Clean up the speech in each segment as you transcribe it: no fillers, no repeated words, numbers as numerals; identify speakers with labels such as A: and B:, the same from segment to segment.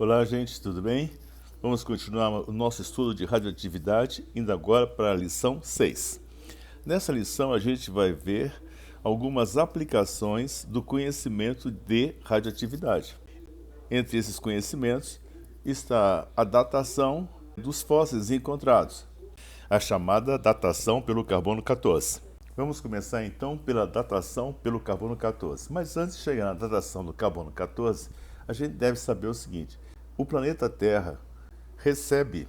A: Olá, gente, tudo bem? Vamos continuar o nosso estudo de radioatividade, indo agora para a lição 6. Nessa lição, a gente vai ver algumas aplicações do conhecimento de radioatividade. Entre esses conhecimentos está a datação dos fósseis encontrados, a chamada datação pelo carbono 14. Vamos começar então pela datação pelo carbono 14. Mas antes de chegar na datação do carbono 14, a gente deve saber o seguinte: o planeta Terra recebe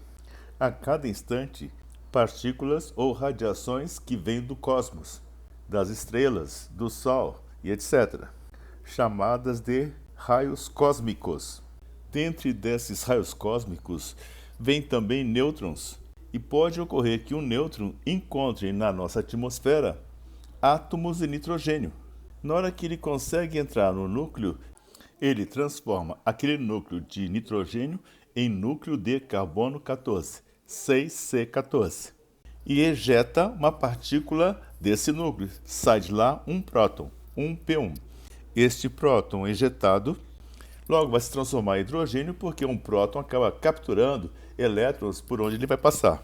A: a cada instante partículas ou radiações que vêm do cosmos, das estrelas, do Sol e etc., chamadas de raios cósmicos. Dentre desses raios cósmicos, vêm também nêutrons, e pode ocorrer que um nêutron encontre na nossa atmosfera átomos de nitrogênio. Na hora que ele consegue entrar no núcleo, ele transforma aquele núcleo de nitrogênio em núcleo de carbono 14, 6C14, e ejeta uma partícula desse núcleo. Sai de lá um próton, um P1. Este próton ejetado logo vai se transformar em hidrogênio, porque um próton acaba capturando elétrons por onde ele vai passar.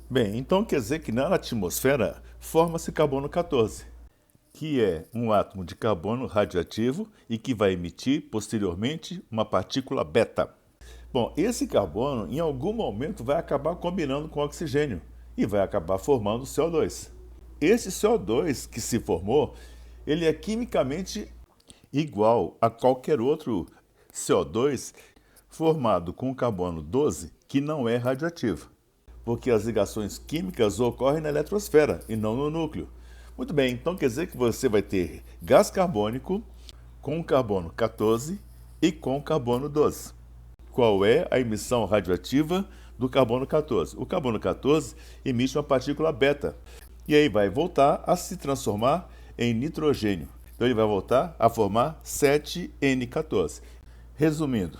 A: Bem, então quer dizer que na atmosfera forma-se carbono 14, que é um átomo de carbono radioativo e que vai emitir posteriormente uma partícula beta. Bom, esse carbono em algum momento vai acabar combinando com oxigênio e vai acabar formando CO2. Esse CO2 que se formou, ele é quimicamente igual a qualquer outro CO2 formado com carbono 12 que não é radioativo, porque as ligações químicas ocorrem na eletrosfera e não no núcleo. Muito bem, então quer dizer que você vai ter gás carbônico com carbono 14 e com carbono 12. Qual é a emissão radioativa do carbono 14? O carbono 14 emite uma partícula beta e aí vai voltar a se transformar em nitrogênio. Então ele vai voltar a formar 7N14. Resumindo,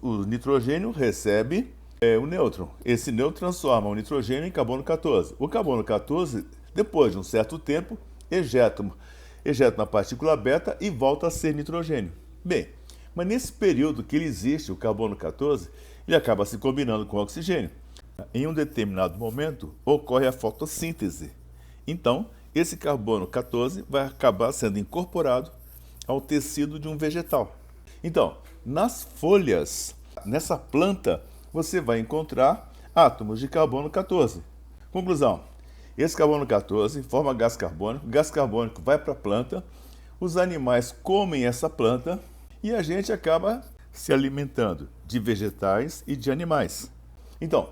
A: o nitrogênio recebe o nêutron. Esse nêutron transforma o nitrogênio em carbono 14. O carbono 14, depois de um certo tempo, ejeta uma partícula beta e volta a ser nitrogênio. Bem, mas nesse período que ele existe, o carbono 14, ele acaba se combinando com o oxigênio. Em um determinado momento, ocorre a fotossíntese. Então, esse carbono 14 vai acabar sendo incorporado ao tecido de um vegetal. Então, nas folhas, nessa planta, você vai encontrar átomos de carbono 14. Conclusão: esse carbono 14 forma gás carbônico vai para a planta, os animais comem essa planta e a gente acaba se alimentando de vegetais e de animais. Então,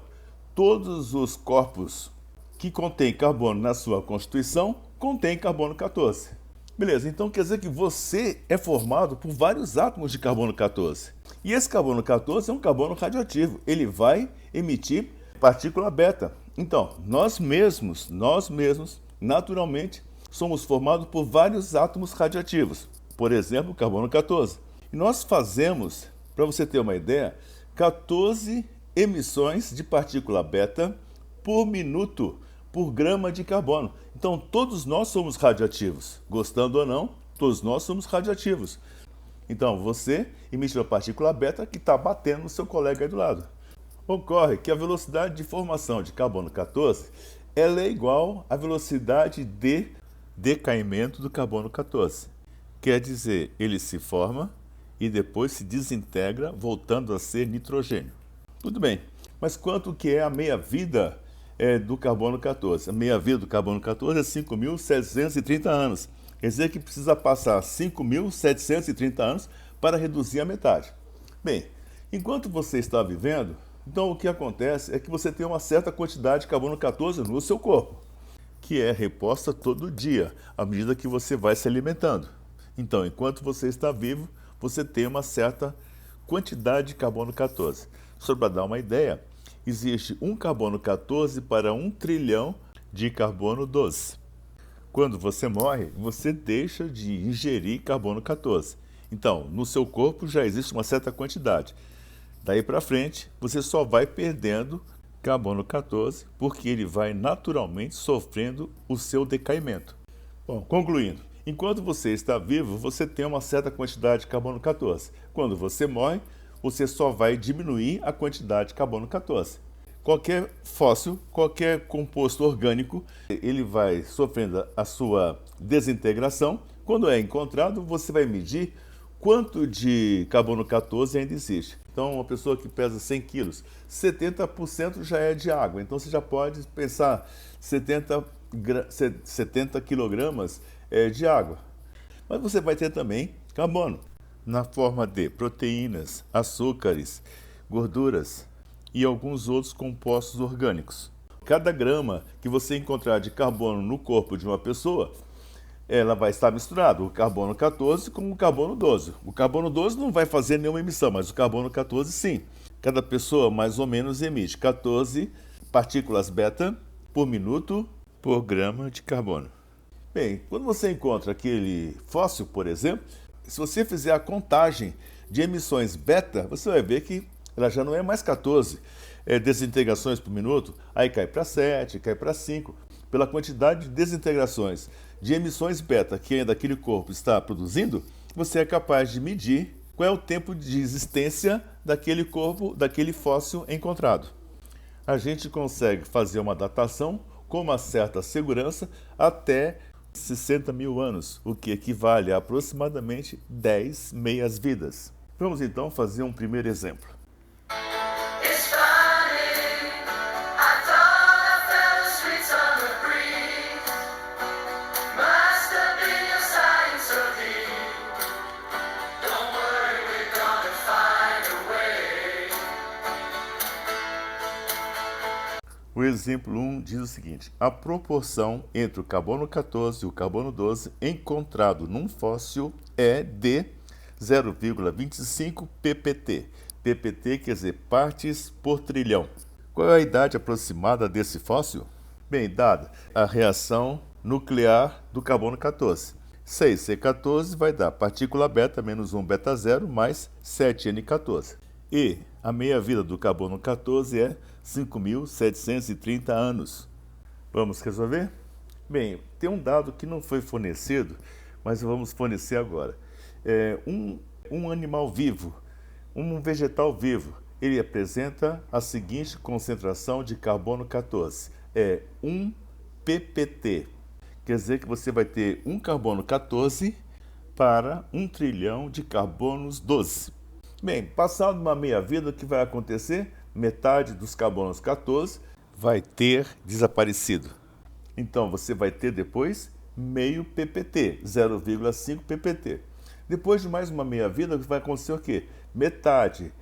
A: todos os corpos que contêm carbono na sua constituição contêm carbono 14. Beleza, então quer dizer que você é formado por vários átomos de carbono 14. E esse carbono 14 é um carbono radioativo. Ele vai emitir partícula beta. Então, nós mesmos, naturalmente, somos formados por vários átomos radioativos. Por exemplo, o carbono 14. E nós fazemos, para você ter uma ideia, 14 emissões de partícula beta por minuto, por grama de carbono. Então, todos nós somos radioativos. Gostando ou não, todos nós somos radioativos. Então, você emite uma partícula beta que está batendo no seu colega aí do lado. Ocorre que a velocidade de formação de carbono 14 ela é igual à velocidade de decaimento do carbono 14. Quer dizer, ele se forma e depois se desintegra, voltando a ser nitrogênio. Tudo bem, mas quanto que é a meia-vida do carbono 14? A meia-vida do carbono 14 é 5.730 anos. Quer dizer que precisa passar 5.730 anos para reduzir a metade. Bem, enquanto você está vivendo, então o que acontece é que você tem uma certa quantidade de carbono 14 no seu corpo, que é reposta todo dia, à medida que você vai se alimentando. Então, enquanto você está vivo, você tem uma certa quantidade de carbono 14. Só para dar uma ideia, existe um carbono 14 para 1 trilhão de carbono 12. Quando você morre, você deixa de ingerir carbono 14. Então, no seu corpo já existe uma certa quantidade. Daí para frente, você só vai perdendo carbono 14, porque ele vai naturalmente sofrendo o seu decaimento. Bom, concluindo, enquanto você está vivo, você tem uma certa quantidade de carbono 14. Quando você morre, você só vai diminuir a quantidade de carbono 14. Qualquer fóssil, qualquer composto orgânico, ele vai sofrendo a sua desintegração. Quando é encontrado, você vai medir quanto de carbono 14 ainda existe. Então, uma pessoa que pesa 100 quilos, 70% já é de água. Então, você já pode pensar 70 quilogramas de água. Mas você vai ter também carbono, na forma de proteínas, açúcares, gorduras e alguns outros compostos orgânicos. Cada grama que você encontrar de carbono no corpo de uma pessoa, ela vai estar misturado o carbono 14 com o carbono 12. O carbono 12 não vai fazer nenhuma emissão, mas o carbono 14 sim. Cada pessoa mais ou menos emite 14 partículas beta por minuto por grama de carbono. Bem, quando você encontra aquele fóssil, por exemplo, se você fizer a contagem de emissões beta, você vai ver que ela já não é mais 14 desintegrações por minuto, aí cai para 7, cai para 5. Pela quantidade de desintegrações de emissões beta que ainda aquele corpo está produzindo, você é capaz de medir qual é o tempo de existência daquele corpo, daquele fóssil encontrado. A gente consegue fazer uma datação com uma certa segurança até 60 mil anos, o que equivale a aproximadamente 10 meias-vidas. Vamos então fazer um primeiro exemplo. O exemplo 1 diz o seguinte: a proporção entre o carbono 14 e o carbono 12 encontrado num fóssil é de 0,25 ppt. ppt quer dizer partes por trilhão. Qual é a idade aproximada desse fóssil? Bem, dada a reação nuclear do carbono 14. 6C14 vai dar partícula beta menos 1 beta 0 mais 7N14. E a meia-vida do carbono 14 é 5.730 anos. Vamos resolver? Bem, tem um dado que não foi fornecido, mas vamos fornecer agora. Um animal vivo, um vegetal vivo, ele apresenta a seguinte concentração de carbono 14. É 1 ppt. Quer dizer que você vai ter um carbono 14 para 1 trilhão de carbonos 12. Bem, passado uma meia-vida, o que vai acontecer? Metade dos carbonos 14 vai ter desaparecido. Então, você vai ter depois meio ppt, 0,5 ppt. Depois de mais uma meia-vida, vai acontecer o quê? Metade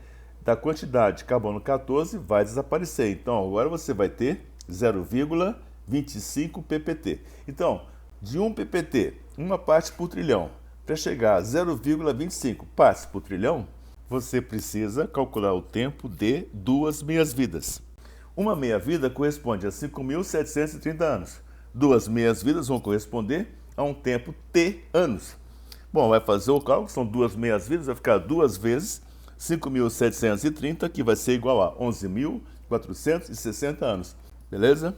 A: da quantidade de carbono 14 vai desaparecer. Então, agora você vai ter 0,25 ppt. Então, de 1 ppt, uma parte por trilhão, para chegar a 0,25 partes por trilhão, você precisa calcular o tempo de 2 meias-vidas. Uma meia-vida corresponde a 5.730 anos. 2 meias-vidas vão corresponder a um tempo T anos. Bom, vai fazer o cálculo, são 2 meias-vidas, vai ficar 2 vezes 5.730, que vai ser igual a 11.460 anos. Beleza?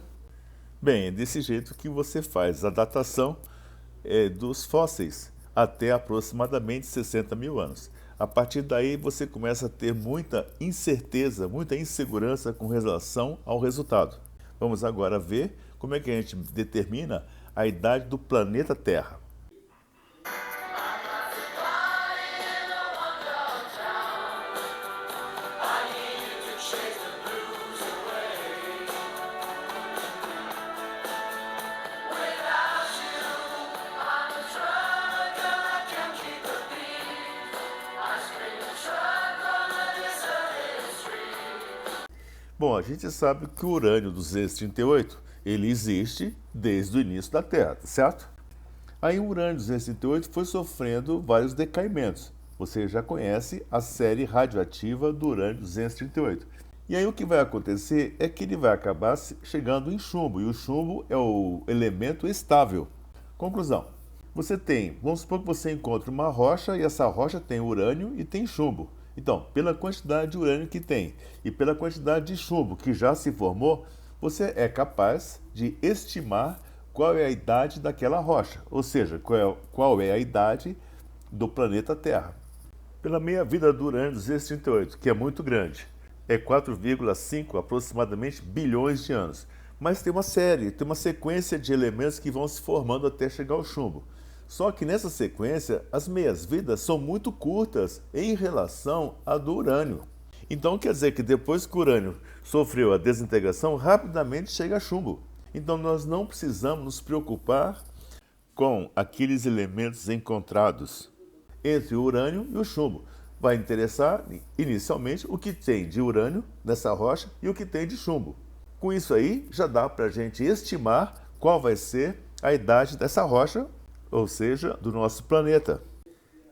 A: Bem, é desse jeito que você faz a datação dos fósseis até aproximadamente 60 mil anos. A partir daí você começa a ter muita incerteza, muita insegurança com relação ao resultado. Vamos agora ver como é que a gente determina a idade do planeta Terra. Bom, a gente sabe que o urânio 238, ele existe desde o início da Terra, certo? Aí o urânio 238 foi sofrendo vários decaimentos. Você já conhece a série radioativa do urânio 238. E aí o que vai acontecer é que ele vai acabar chegando em chumbo, e o chumbo é o elemento estável. Conclusão. Vamos supor que você encontre uma rocha e essa rocha tem urânio e tem chumbo. Então, pela quantidade de urânio que tem e pela quantidade de chumbo que já se formou, você é capaz de estimar qual é a idade daquela rocha, ou seja, qual é a idade do planeta Terra. pela meia-vida do urânio 238, que é muito grande. É 4,5 aproximadamente bilhões de anos. Mas tem uma sequência de elementos que vão se formando até chegar ao chumbo. Só que nessa sequência, as meias-vidas são muito curtas em relação à do urânio. Então quer dizer que depois que o urânio sofreu a desintegração, rapidamente chega a chumbo. Então nós não precisamos nos preocupar com aqueles elementos encontrados entre o urânio e o chumbo. Vai interessar inicialmente o que tem de urânio nessa rocha e o que tem de chumbo. Com isso aí, já dá para a gente estimar qual vai ser a idade dessa rocha, ou seja, do nosso planeta.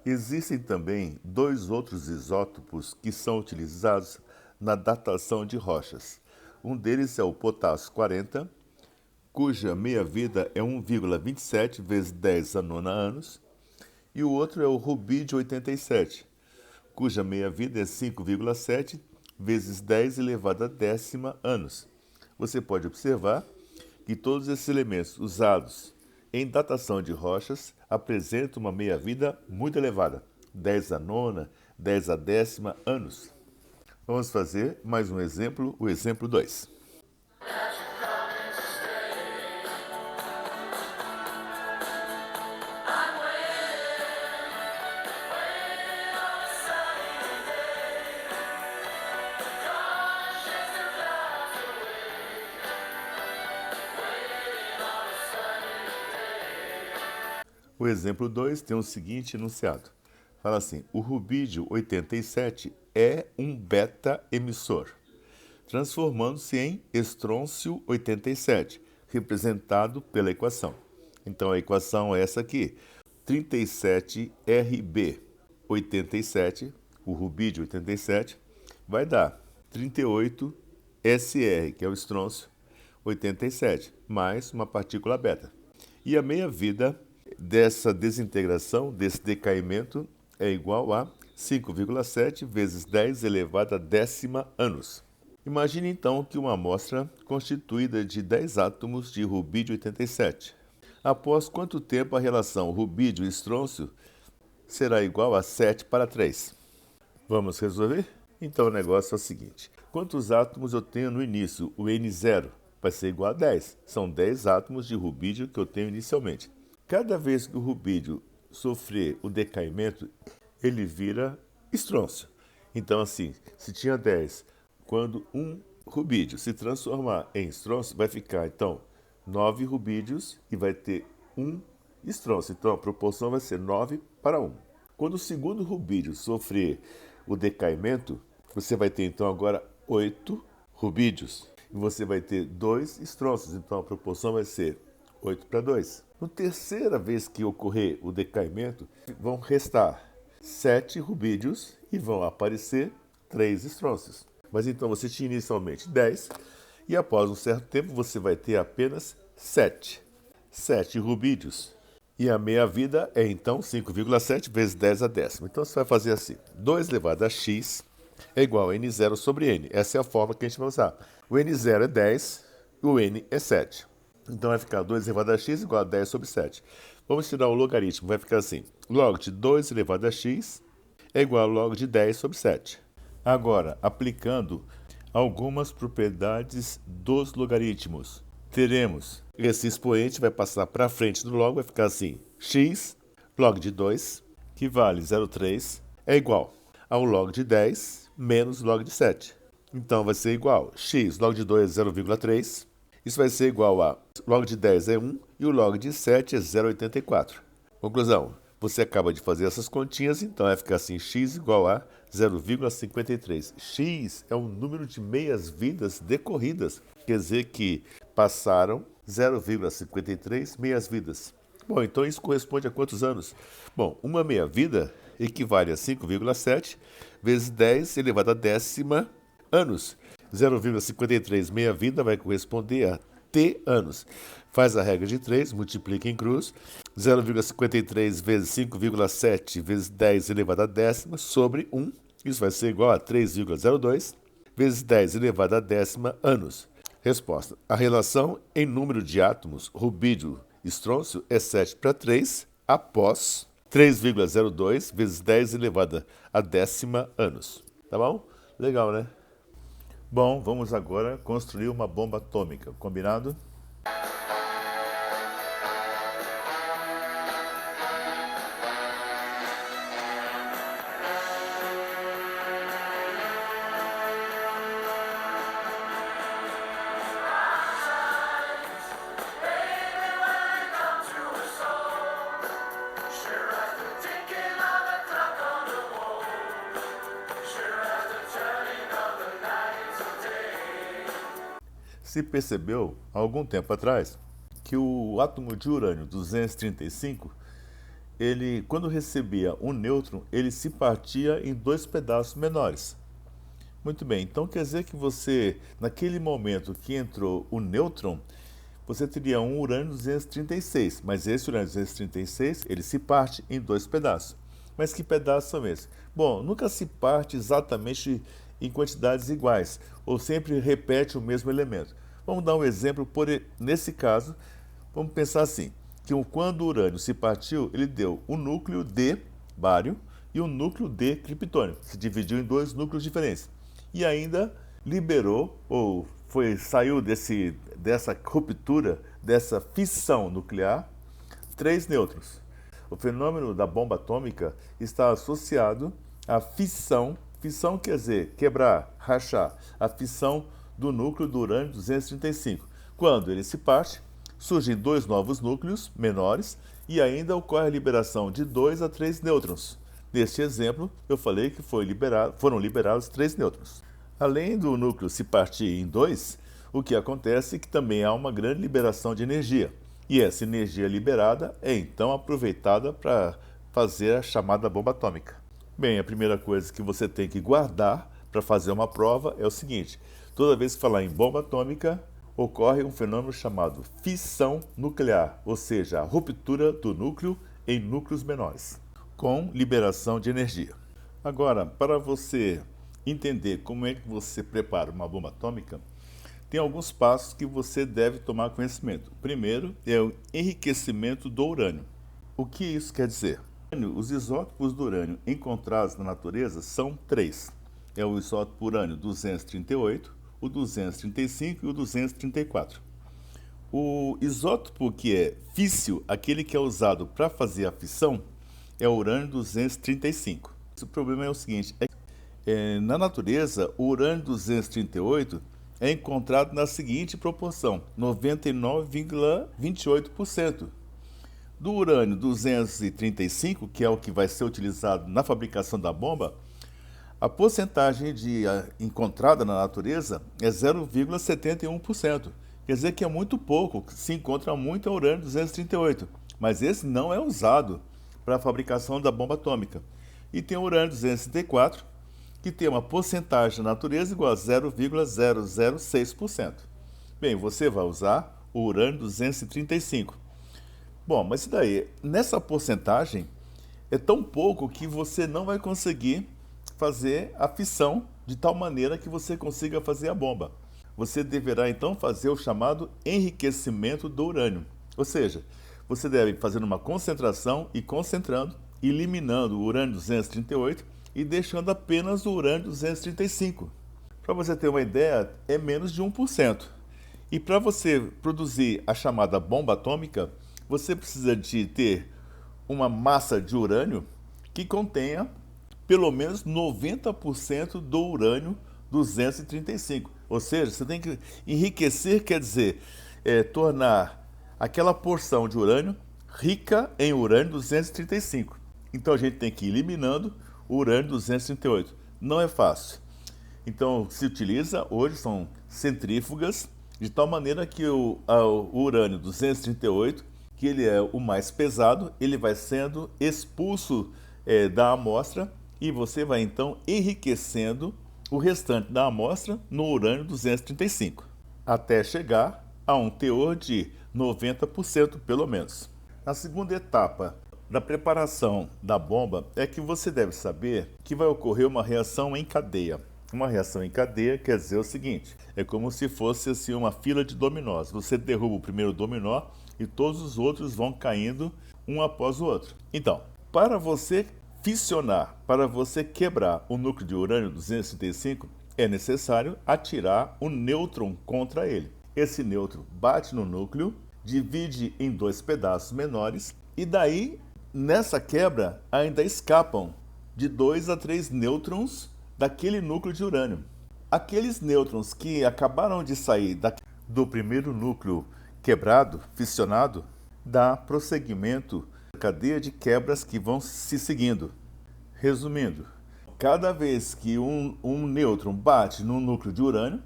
A: Existem também dois outros isótopos que são utilizados na datação de rochas. Um deles é o potássio 40, cuja meia-vida é 1,27 vezes 10 a nona anos, e o outro é o rubídio 87, cuja meia-vida é 5,7 vezes 10 elevado a décima anos. Você pode observar que todos esses elementos usados em datação de rochas apresentam uma meia-vida muito elevada, 10 a nona, 10 a décima anos. Vamos fazer mais um exemplo, o exemplo 2. O exemplo 2 tem o seguinte enunciado. Fala assim: o rubídio 87 é um beta-emissor, transformando-se em estrôncio 87, representado pela equação. Então a equação é essa aqui: 37Rb87, o rubídio 87, vai dar 38Sr, que é o estrôncio 87, mais uma partícula beta. E a meia-vida dessa desintegração, desse decaimento, é igual a 5,7 vezes 10 elevado a décima anos. Imagine então que uma amostra constituída de 10 átomos de rubídio 87. Após quanto tempo a relação rubídio e estrôncio será igual a 7:3? Vamos resolver? Então o negócio é o seguinte: quantos átomos eu tenho no início? O N0 vai ser igual a 10. São 10 átomos de rubídio que eu tenho inicialmente. Cada vez que o rubídio sofrer o decaimento, ele vira estrôncio. Então, assim, se tinha 10, quando um rubídio se transformar em estrôncio, vai ficar, então, 9 rubídios e vai ter 1 estrôncio. Então, a proporção vai ser 9:1. Quando o segundo rubídio sofrer o decaimento, você vai ter, então, agora 8 rubídios. E você vai ter 2 estrôncios. Então, a proporção vai ser 8:2. Na terceira vez que ocorrer o decaimento, vão restar 7 rubídios e vão aparecer 3 estrôncios. Mas então você tinha inicialmente 10 e após um certo tempo você vai ter apenas 7 rubídios. E a meia-vida é então 5,7 vezes 10 a décima. Então você vai fazer assim: 2 elevado a x é igual a n0 sobre n. Essa é a forma que a gente vai usar. O n0 é 10 e o n é 7. Então vai ficar 2 elevado a x igual a 10 sobre 7. Vamos tirar o logaritmo, vai ficar assim: log de 2 elevado a x é igual a log de 10 sobre 7. Agora, aplicando algumas propriedades dos logaritmos, teremos esse expoente vai passar para frente do log, vai ficar assim: x log de 2, que vale 0,3, é igual ao log de 10 menos log de 7. Então vai ser igual x log de 2 é 0,3. Isso vai ser igual a log de 10 é 1 e o log de 7 é 0,84. Conclusão: você acaba de fazer essas continhas, então vai ficar assim: x igual a 0,53. X é o número de meias-vidas decorridas. Quer dizer que passaram 0,53 meias-vidas. Bom, então isso corresponde a quantos anos? Bom, uma meia-vida equivale a 5,7 vezes 10 elevado a décima anos. 0,53 meia-vida vai corresponder a t anos. Faz a regra de 3, multiplica em cruz. 0,53 vezes 5,7 vezes 10 elevado a décima sobre 1. Isso vai ser igual a 3,02 vezes 10 elevado a décima anos. Resposta: a relação em número de átomos rubídio-estrôncio é 7:3 após 3,02 vezes 10 elevado a 10ª anos. Tá bom? Legal, né? Bom, vamos agora construir uma bomba atômica. Combinado? Se percebeu, há algum tempo atrás, que o átomo de urânio 235, ele, quando recebia um nêutron, ele se partia em dois pedaços menores. Muito bem, então quer dizer que você, naquele momento que entrou o nêutron, você teria um urânio 236, mas esse urânio 236, ele se parte em dois pedaços. Mas que pedaços são esses? Bom, nunca se parte exatamente em quantidades iguais, ou sempre repete o mesmo elemento. Vamos dar um exemplo, nesse caso, vamos pensar assim, que quando o urânio se partiu, ele deu um núcleo de bário e um núcleo de criptônio, se dividiu em dois núcleos diferentes. E ainda liberou, ou saiu dessa ruptura, dessa fissão nuclear, 3 nêutrons. O fenômeno da bomba atômica está associado à fissão. Fissão quer dizer quebrar, rachar, a fissão do núcleo do urânio 235. Quando ele se parte, surgem dois novos núcleos menores e ainda ocorre a liberação de 2 a 3 nêutrons. Neste exemplo, eu falei que foram liberados 3 nêutrons. Além do núcleo se partir em dois, o que acontece é que também há uma grande liberação de energia. E essa energia liberada é então aproveitada para fazer a chamada bomba atômica. Bem, a primeira coisa que você tem que guardar para fazer uma prova é o seguinte: toda vez que falar em bomba atômica, ocorre um fenômeno chamado fissão nuclear, ou seja, a ruptura do núcleo em núcleos menores, com liberação de energia. Agora, para você entender como é que você prepara uma bomba atômica, tem alguns passos que você deve tomar conhecimento. O primeiro é o enriquecimento do urânio. O que isso quer dizer? Os isótopos do urânio encontrados na natureza são 3. É o isótopo urânio 238, o 235 e o 234. O isótopo que é físsil, aquele que é usado para fazer a fissão, é o urânio 235. O problema é o seguinte, na natureza, o urânio 238 é encontrado na seguinte proporção, 99,28%. Do urânio 235, que é o que vai ser utilizado na fabricação da bomba, a porcentagem encontrada na natureza é 0,71%. Quer dizer que é muito pouco, se encontra muito urânio 238, mas esse não é usado para a fabricação da bomba atômica. E tem o urânio 234, que tem uma porcentagem na natureza igual a 0,006%. Bem, você vai usar o urânio 235. Bom, mas e daí? Nessa porcentagem é tão pouco que você não vai conseguir fazer a fissão de tal maneira que você consiga fazer a bomba. Você deverá então fazer o chamado enriquecimento do urânio. Ou seja, você deve fazer uma concentração e concentrando, eliminando o urânio 238 e deixando apenas o urânio 235. Para você ter uma ideia, é menos de 1%. E para você produzir a chamada bomba atômica, você precisa de ter uma massa de urânio que contenha pelo menos 90% do urânio 235. Ou seja, você tem que enriquecer, quer dizer, tornar aquela porção de urânio rica em urânio 235. Então a gente tem que ir eliminando o urânio 238. Não é fácil. Então se utiliza, hoje são centrífugas, de tal maneira que o urânio 238, que ele é o mais pesado, ele vai sendo expulso da amostra e você vai então enriquecendo o restante da amostra no urânio 235, até chegar a um teor de 90% pelo menos. Na segunda etapa da preparação da bomba é que você deve saber que vai ocorrer uma reação em cadeia. Uma reação em cadeia quer dizer o seguinte, é como se fosse assim, uma fila de dominós. Você derruba o primeiro dominó e todos os outros vão caindo um após o outro. Então, Para você fissionar, para você quebrar o núcleo de urânio 235, é necessário atirar um nêutron contra ele. Esse nêutron bate no núcleo, divide em dois pedaços menores e daí, nessa quebra, ainda escapam de 2 a 3 nêutrons daquele núcleo de urânio. Aqueles nêutrons que acabaram de sair do primeiro núcleo quebrado, fissionado, dá prosseguimento à cadeia de quebras que vão se seguindo. Resumindo, cada vez que um nêutron bate no núcleo de urânio,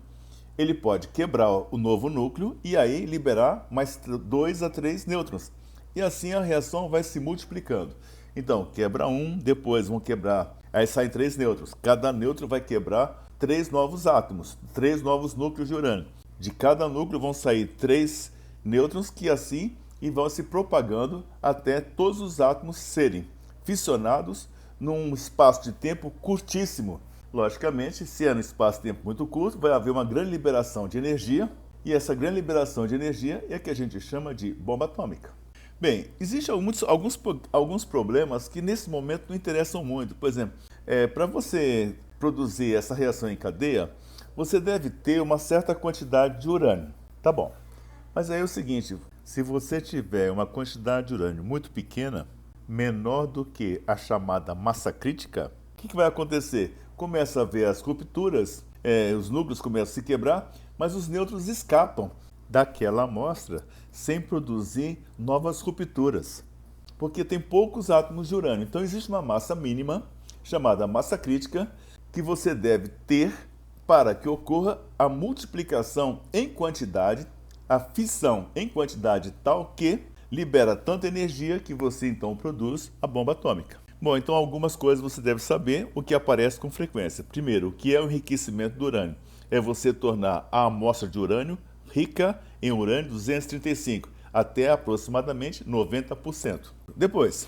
A: ele pode quebrar o novo núcleo e aí liberar mais 2 a 3 nêutrons. E assim a reação vai se multiplicando. Então, quebra um, depois vão quebrar, aí saem 3 nêutrons. Cada nêutron vai quebrar 3 novos átomos, 3 novos núcleos de urânio. De cada núcleo vão sair 3 nêutrons que assim e vão se propagando até todos os átomos serem fissionados num espaço de tempo curtíssimo. Logicamente, se é num espaço de tempo muito curto, vai haver uma grande liberação de energia, e essa grande liberação de energia é que a gente chama de bomba atômica. Bem, existem alguns problemas que nesse momento não interessam muito. Por exemplo, para você produzir essa reação em cadeia, você deve ter uma certa quantidade de urânio. Tá bom. Mas aí é o seguinte, se você tiver uma quantidade de urânio muito pequena, menor do que a chamada massa crítica, o que vai acontecer? Começa a haver as rupturas, os núcleos começam a se quebrar, mas os nêutrons escapam daquela amostra sem produzir novas rupturas, porque tem poucos átomos de urânio. Então existe uma massa mínima, chamada massa crítica, que você deve ter para que ocorra a multiplicação em quantidade, a fissão em quantidade tal que libera tanta energia que você então produz a bomba atômica. Bom, então algumas coisas você deve saber o que aparece com frequência. Primeiro, o que é o enriquecimento do urânio? É você tornar a amostra de urânio rica em urânio 235, até aproximadamente 90%. Depois,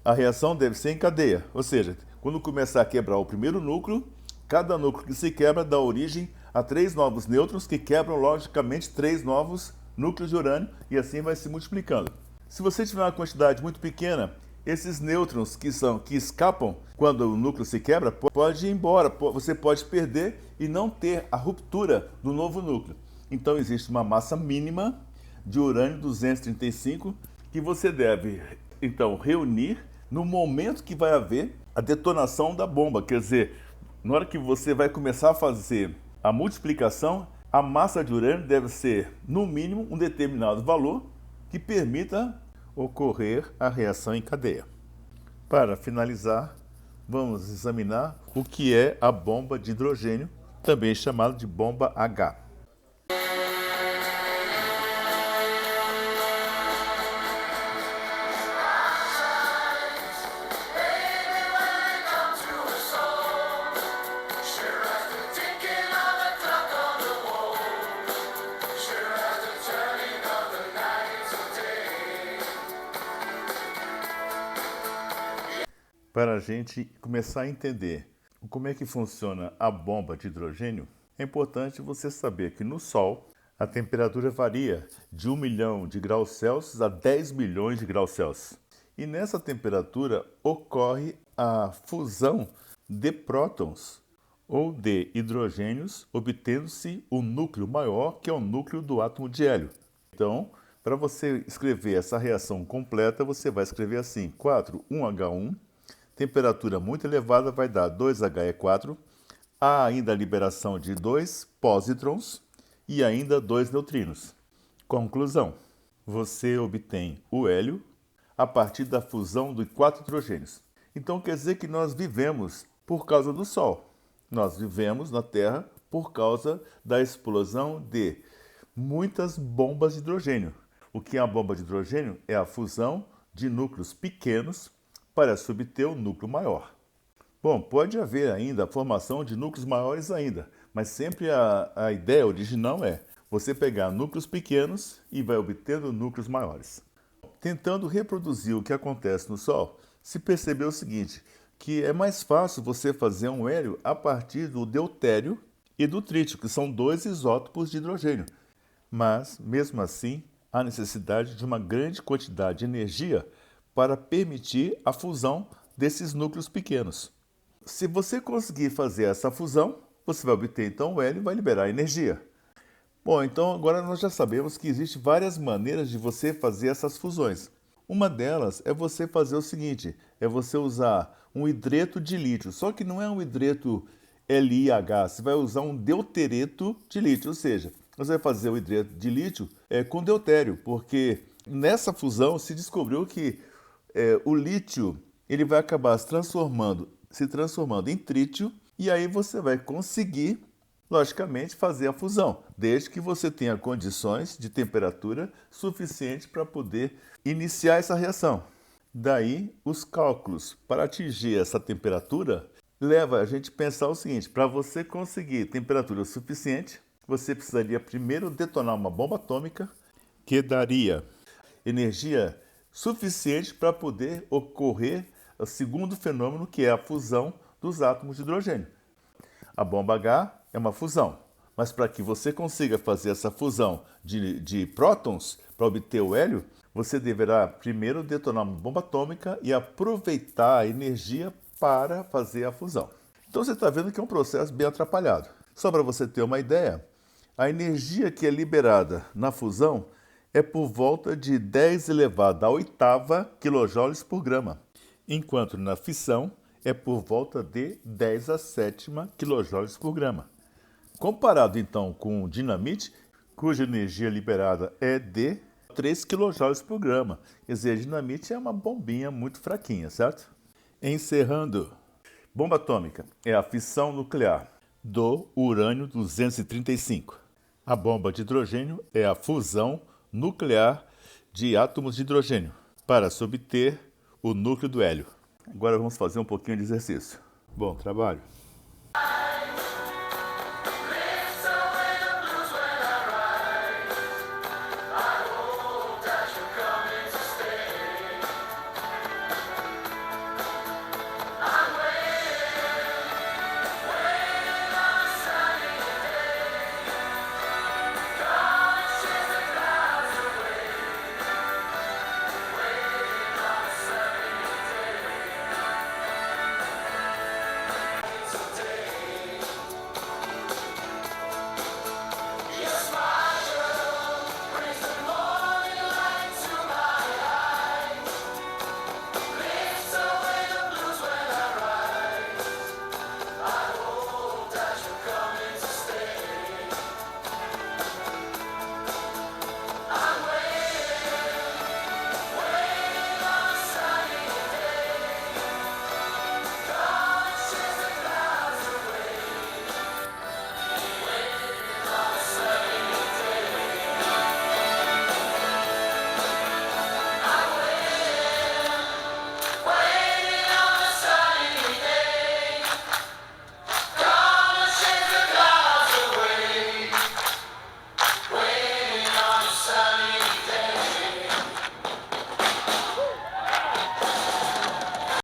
A: a reação deve ser em cadeia, ou seja, quando começar a quebrar o primeiro núcleo, cada núcleo que se quebra dá origem a 3 novos nêutrons que quebram logicamente 3 novos núcleos de urânio e assim vai se multiplicando. Se você tiver uma quantidade muito pequena, esses nêutrons que escapam quando o núcleo se quebra, pode ir embora, você pode perder e não ter a ruptura do novo núcleo. Então existe uma massa mínima de urânio 235 que você deve então reunir no momento que vai haver a detonação da bomba, quer dizer, na hora que você vai começar a fazer a multiplicação, a massa de urânio deve ser no mínimo um determinado valor que permita ocorrer a reação em cadeia. Para finalizar, vamos examinar o que é a bomba de hidrogênio, também chamada de bomba H. Para a gente começar a entender como é que funciona a bomba de hidrogênio, é importante você saber que no Sol a temperatura varia de 1 milhão de graus Celsius a 10 milhões de graus Celsius. E nessa temperatura ocorre a fusão de prótons ou de hidrogênios, obtendo-se o núcleo maior, que é o núcleo do átomo de hélio. Então, para você escrever essa reação completa, você vai escrever assim: 4, 1H1, temperatura muito elevada vai dar 2HE4, há ainda a liberação de 2 pósitrons e ainda 2 neutrinos. Conclusão: você obtém o hélio a partir da fusão de 4 hidrogênios. Então quer dizer que nós vivemos por causa do Sol. Nós vivemos na Terra por causa da explosão de muitas bombas de hidrogênio. O que é a bomba de hidrogênio? É a fusão de núcleos pequenos para subter o núcleo maior. Bom, pode haver ainda a formação de núcleos maiores ainda, mas sempre a ideia original é você pegar núcleos pequenos e vai obtendo núcleos maiores. Tentando reproduzir o que acontece no Sol, se percebeu o seguinte, que é mais fácil você fazer um hélio a partir do deutério e do trítio, que são 2 isótopos de hidrogênio. Mas, mesmo assim, há necessidade de uma grande quantidade de energia para permitir a fusão desses núcleos pequenos. Se você conseguir fazer essa fusão, você vai obter então o hélio e vai liberar energia. Bom, então agora nós já sabemos que existem várias maneiras de você fazer essas fusões. Uma delas é você fazer o seguinte, é você usar um hidreto de lítio, só que não é um hidreto LiH, você vai usar um deutereto de lítio, ou seja, você vai fazer o hidreto de lítio com deutério, porque nessa fusão se descobriu que o lítio ele vai acabar se transformando em trítio, e aí você vai conseguir, logicamente, fazer a fusão, desde que você tenha condições de temperatura suficiente para poder iniciar essa reação. Daí, os cálculos para atingir essa temperatura leva a gente a pensar o seguinte: para você conseguir temperatura suficiente, você precisaria primeiro detonar uma bomba atômica que daria energia suficiente para poder ocorrer o segundo fenômeno, que é a fusão dos átomos de hidrogênio. A bomba H é uma fusão, mas para que você consiga fazer essa fusão de prótons para obter o hélio, você deverá primeiro detonar uma bomba atômica e aproveitar a energia para fazer a fusão. Então você está vendo que é um processo bem atrapalhado. Só para você ter uma ideia, a energia que é liberada na fusão é por volta de 10 elevado à oitava quilojoules por grama, enquanto na fissão é por volta de 10 a sétima quilojoules por grama. Comparado então com dinamite, cuja energia liberada é de 3 quilojoules por grama. Quer dizer, a dinamite é uma bombinha muito fraquinha, certo? Encerrando, bomba atômica é a fissão nuclear do urânio 235. A bomba de hidrogênio é a fusão nuclear de átomos de hidrogênio para se obter o núcleo do hélio. Agora vamos fazer um pouquinho de exercício. Bom trabalho!